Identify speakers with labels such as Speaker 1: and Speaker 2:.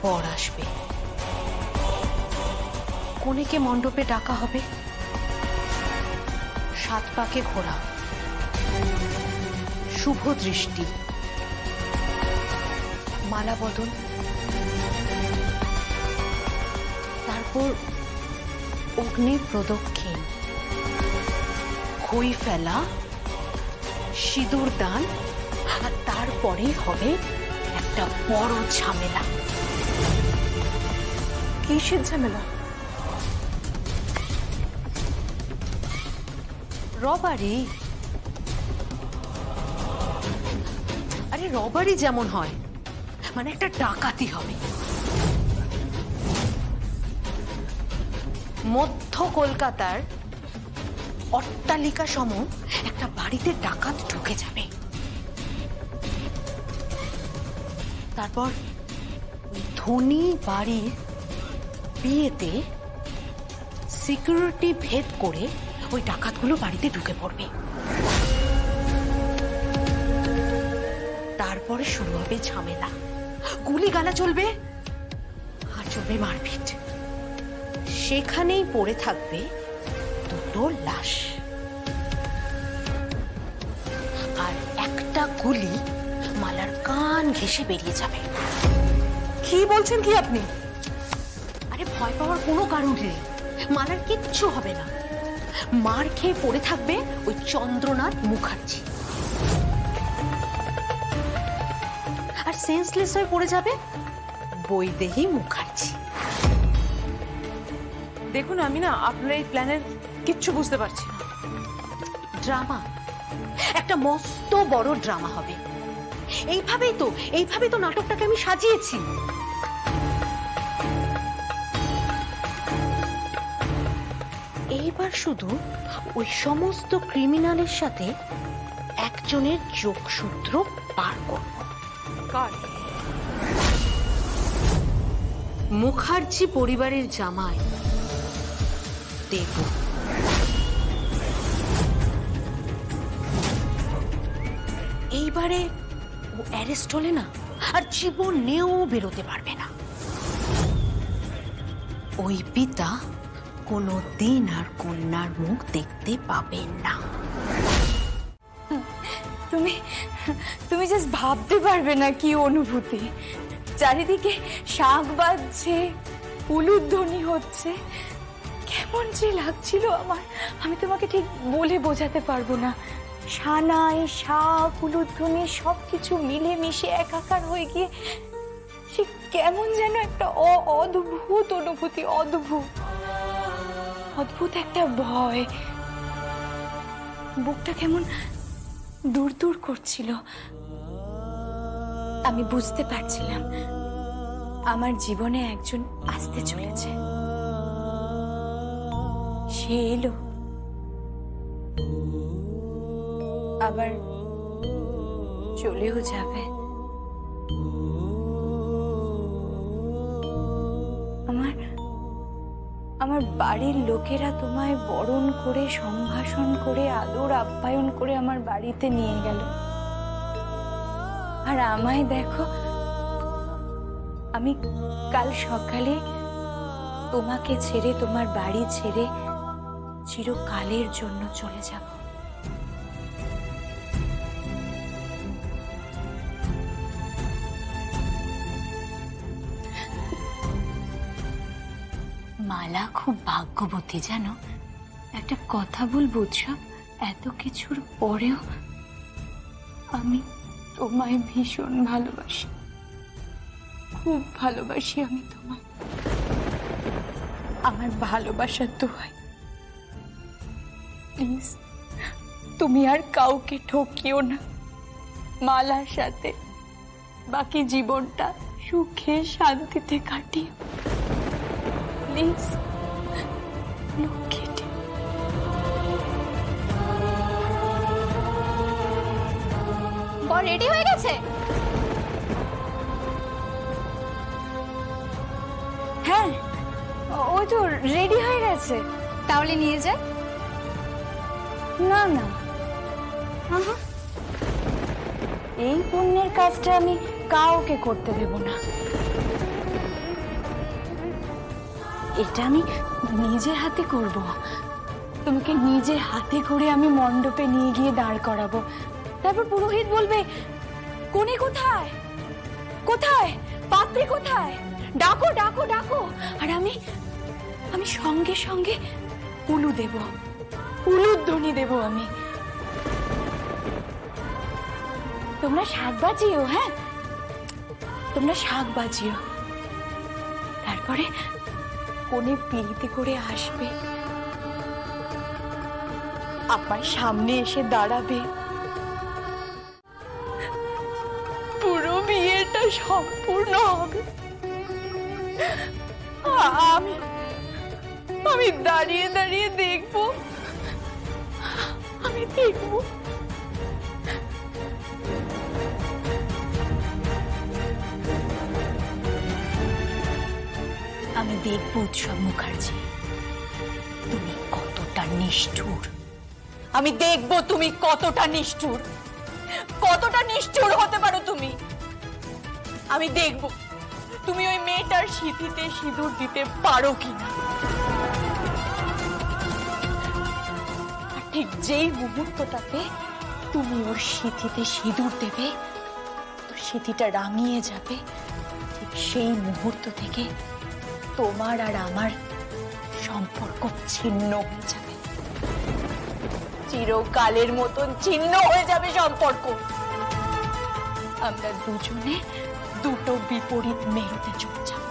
Speaker 1: বর আসবে, কনেকে মণ্ডপে ডাকা হবে, 7 পাকে ঘোরা, শুভ দৃষ্টি, মালা বদল, তারপর অগ্নি প্রদক্ষিণ, খই ফেলা, সিঁদুর দান, আর তারপরে হবে একটা বড় ঝামেলা।
Speaker 2: কিসের ঝামেলা?
Speaker 1: রবারি। আরে রবারি যেমন হয়, মানে একটা ডাকাতি হবে। মধ্য কলকাতার অট্টালিকা সম একটা বাড়িতে ডাকাত ঢুকে যাবে, তারপর ওই ধনী বাড়ির বিয়েতে সিকিউরিটি ভেদ করে ওই ডাকাতগুলো বাড়িতে ঢুকে পড়বে। তারপরে শুরু হবে ঝামেলা, গুলি গালা চলবে আর চলবে মারপিট। সেখানেই পড়ে থাকবে 2টো লাশ, আর একটা গুলি মালার কান ঘেঁষে বেরিয়ে যাবে।
Speaker 2: কি বলছেন কি আপনি?
Speaker 1: আরে ভয় পাওয়ার কোনো কারণ নেই, মালার কিচ্ছু হবে না। মার খেয়ে পড়ে থাকবে ওই চন্দ্রনাথ মুখার্জি, আর সেন্সলেস হয়ে পড়ে যাবে বৈদেহী মুখার্জি।
Speaker 2: দেখুন, আমি না আপনার এই প্ল্যানের কিচ্ছু বুঝতে পারছি না।
Speaker 1: ড্রামা, একটা মস্ত বড় ড্রামা হবে। এইভাবেই তো নাটকটাকে আমি সাজিয়েছি। এইবার শুধু ওই সমস্ত ক্রিমিনালের সাথে একজনের যোগসূত্র পার করব।
Speaker 2: কার?
Speaker 1: মুখার্জি পরিবারের জামাই দেবু। এইবারে ও অ্যারেস্ট হলে না আর জীবনেও বেরোতে পারবে না। ওই পিতা কোনো দিন আর কন্যার মুখ দেখতে পাবেন না।
Speaker 3: তুমি জাস্ট ভাবতে পারবে না কি অনুভূতি। চারিদিকে শাঁখ বাজছে, উলুধ্বনি হচ্ছে, কেমন যে লাগছিল আমার, আমি তোমাকে ঠিক বলে বোঝাতে পারবো না। সানাই, শাঁখ, উলুধ্বনি সবকিছু মিলে মিশে একাকার হয়ে গিয়ে সে কেমন যেন একটা অদ্ভুত অনুভূতি, অদ্ভুত একটা ভয়। বুকটা কেমন দূর দূর করছিল। আমি বুঝতে পারছিলাম আমার জীবনে একজন আসতে চলেছে। সে এলো, আবার চলেও যাবে। আমার বাড়ির লোকেরা তোমায় বরণ করে, সম্ভাষণ করে, আদর আপ্যায়ন করে আমার বাড়িতে নিয়ে গেল। আর আমায় দেখো, আমি কাল সকালে তোমাকে ছেড়ে, তোমার বাড়ি ছেড়ে চিরকালের জন্য চলে যাব।
Speaker 4: মালা খুব ভাগ্যবতী জানো। একটা কথা বলবো উৎসব, এত কিছুর পরেও আমি তোমায় ভীষণ ভালোবাসি, খুব ভালোবাসি আমি তোমায়। আমার ভালোবাসার দোহাই, প্লিজ তুমি আর কাউকে ঠকিও না। মালার সাথে বাকি জীবনটা সুখে শান্তিতে কাটিও, প্লিজ। লক্ষ্মীটি
Speaker 3: বর রেডি হয়ে গেছে? হ্যাঁ, ওই তো রেডি হয়ে গেছে। তাহলে নিয়ে যায়। না না, এই পুণ্যের কাজটা আমি কাউকে করতে দেব না। এটা আমি নিজে হাতে করব। তোমাকে নিজে হাতে করে আমি মণ্ডপে নিয়ে গিয়ে দাঁড় করাবো। তারপর পুরোহিত বলবে, কোনে কোথায়, কোথায় পাত্রী কোথায়, ডাকো ডাকো ডাকো। আর আমি আমি সঙ্গে সঙ্গে উলু দেব, উলুধ্বনি দেব আমি। তোমরা শাক বাজিও, হ্যাঁ তোমরা শাক বাজিও। তারপরে কোনে পিড়িতে করে আসবে, আমার সামনে এসে দাঁড়াবে। পুরো বিয়েটা সম্পূর্ণ হবে। আমি আমি দাঁড়িয়ে দাঁড়িয়ে দেখবো, আমি দেখবো। আমি দেখবো উৎসব মুখার্জি, তুমি কতটা নিষ্ঠুর। আমি দেখবো তুমি কতটা নিষ্ঠুর, কতটা নিষ্ঠুর হতে পারো তুমি। আমি দেখবো তুমি ওই মেয়েটার সিঁথিতে সিঁদুর দিতে পারো কিনা। আর ঠিক যেই মুহূর্তটাতে তুমি ওর সিঁথিতে সিঁদুর দেবে, তোর সিঁথিটা রাঙিয়ে যাবে, ঠিক সেই মুহূর্ত থেকে তোমার আর আমার সম্পর্ক ছিন্ন হয়ে যাবে, চিরকালের মতন ছিন্ন হয়ে যাবে সম্পর্ক। আমরা দুজনে দুটো বিপরীত মেরুতে চলে যাব।